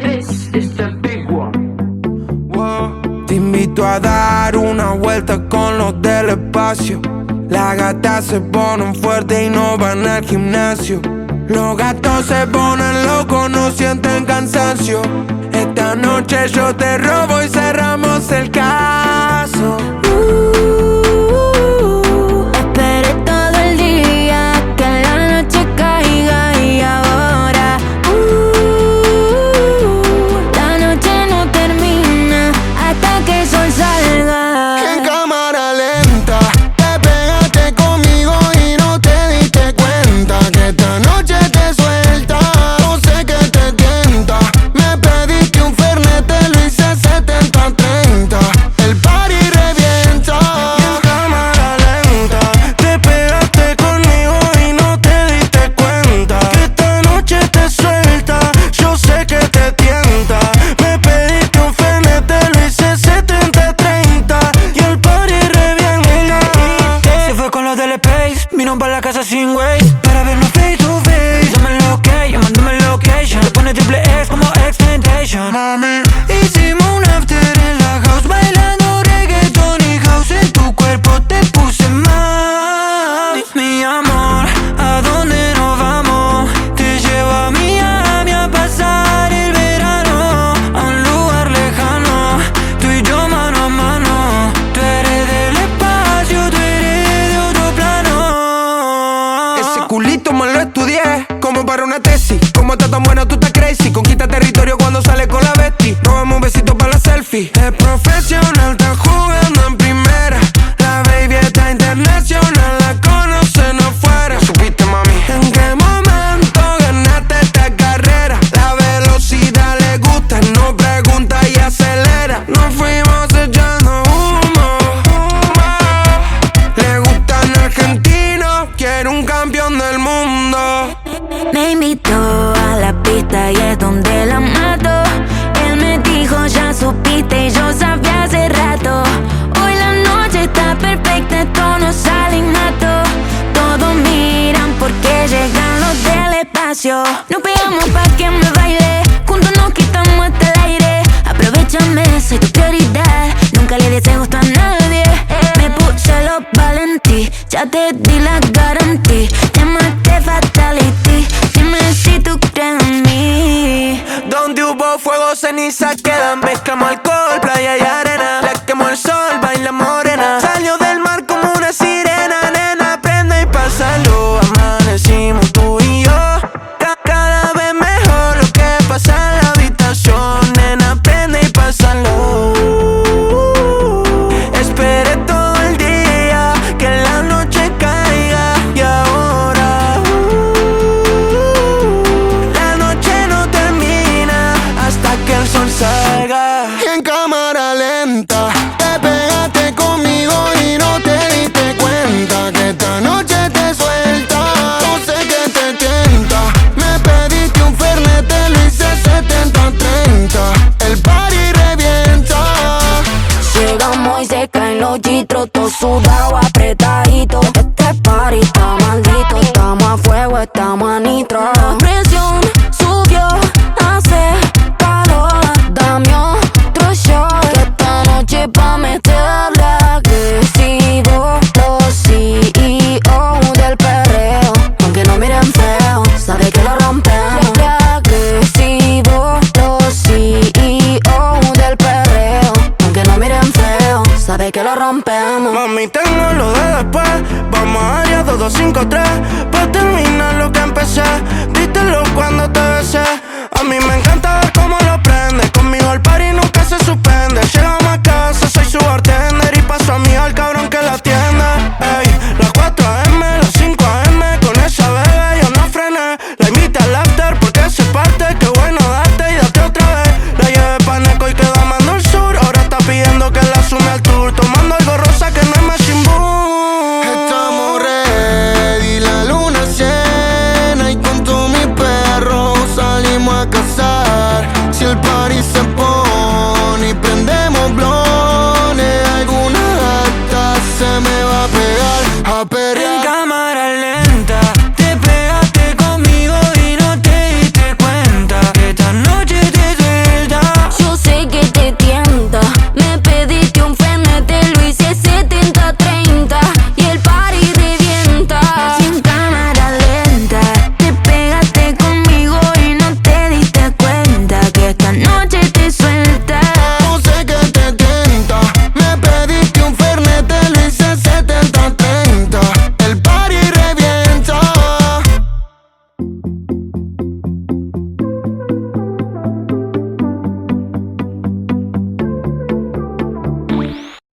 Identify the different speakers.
Speaker 1: This is the big one.
Speaker 2: Wow. Te invito a dar una vuelta con los del espacio. Las gatas se ponen fuertes y no van al gimnasio. Los gatos se ponen locos, no sienten cansancio. Esta noche yo te robo y cerramos el caso.
Speaker 3: Esperé todo el día que la noche caiga y ahora la noche no termina hasta que el sol salga.
Speaker 2: En cámara lenta te pegaste conmigo y no te diste cuenta que esta noche te suelta. No sé qué te tienta. Me pediste un fernet, te lo hice 70-30. El party revienta. En cámara lenta te pegaste conmigo y no te diste cuenta que esta noche te suelta. Yo sé que te tienta. Me pediste un fernet, te lo hice 70-30. Y el party revienta.
Speaker 4: Se fue con los del Space, vino para la casa sin Waze para vernos face to face. Dame el ok, mándame el location. Te pone triple X como X-Tentation.
Speaker 2: Mami,
Speaker 4: Hicimos un after en la house, bailando reggaeton y house. En tu cuerpo te puse mal. Mi amor, ¿a dónde nos vamos? Te llevo a Miami a pasar el verano, a un lugar lejano, tú y yo mano a mano. Tú eres del espacio, tú eres de otro plano.
Speaker 2: ese culito me lo estudié como para una tesis. Como estás tan buena, tú estás crazy. Conquista territorio cuando sale con la bestie. Robamos un besito para la selfie. Es profesional, está jugando en primera. La baby está internacional, la conocen afuera. ¿Supiste, mami? ¿En qué momento ganaste esta carrera? La velocidad le gusta, no pregunta y acelera. Nos fuimos echando humo, humo. Le gustan argentinos, quiere un campeón del mundo.
Speaker 3: Me invitó a la pista y es donde la mato. Él me dijo ya supiste y yo sabía hace rato. Hoy la noche está perfecta, esto no sale innato. Todos miran porque llegan los del espacio. Nos pegamos pa' que me baile, juntos nos quitamos hasta el aire. Aprovechame, soy tu prioridad, nunca le deseo gusto a nadie. Me puse los valentí, ya te di la garantía. Llámate fatality, dime si tú crees en mí.
Speaker 2: Donde hubo fuego, ceniza quedan. Mezclamos alcohol, playa y arena. La quemó el sol, baila morena. Salió del mar como una sirena. Nena, prende y pásalo. Amanecimos tú y yo. Cada vez mejor lo que pasa en la habitación. Nena, prende y pásalo. Esperé todo el día que la noche caiga y ahora la noche no termina hasta que el sol salga. Y en cámara lenta te pegaste conmigo y no te diste cuenta que esta noche te suelta. No sé qué te tienta. Me pediste un fernet, te lo hice 70-30. El party revienta.
Speaker 3: Llegamos y se caen los chitros, todo sudado, apretadito. Este party está maldito, estamos a fuego, estamos a nitro. La presión subió, hace calor. Dame otro shot, que esta noche pa' meterle agresivo. Los CEO del perreo, aunque no miren feo, sabe que lo rompemos. Agresivo, los CEO del perreo, aunque no miren feo, sabe que lo rompemos.
Speaker 2: Mami, tengo lo de después. Vamos a área 2253 pa' terminar lo que empecé. Dítelo cuando te besé. A mí me encanta ver cómo lo prende. Conmigo el party nunca se suspende. Llegamos a casa, soy su bartender y paso a mí al cabrón que la atiende. Ey, las 4 AM, las 5 AM, con esa bebé yo no frené. La invité al after porque se parte. Qué bueno darte y date otra vez. La llevé pa' Neco y quedó amando el sur. Ahora está pidiendo que la sume al tour. Tomando algo rosa que no es Machine Boom. Estamos ready, la luna llena y con todos mis perros salimos a cazar. Si el party se pone y prendemos blones, alguna gata se me va a pegar a perrear.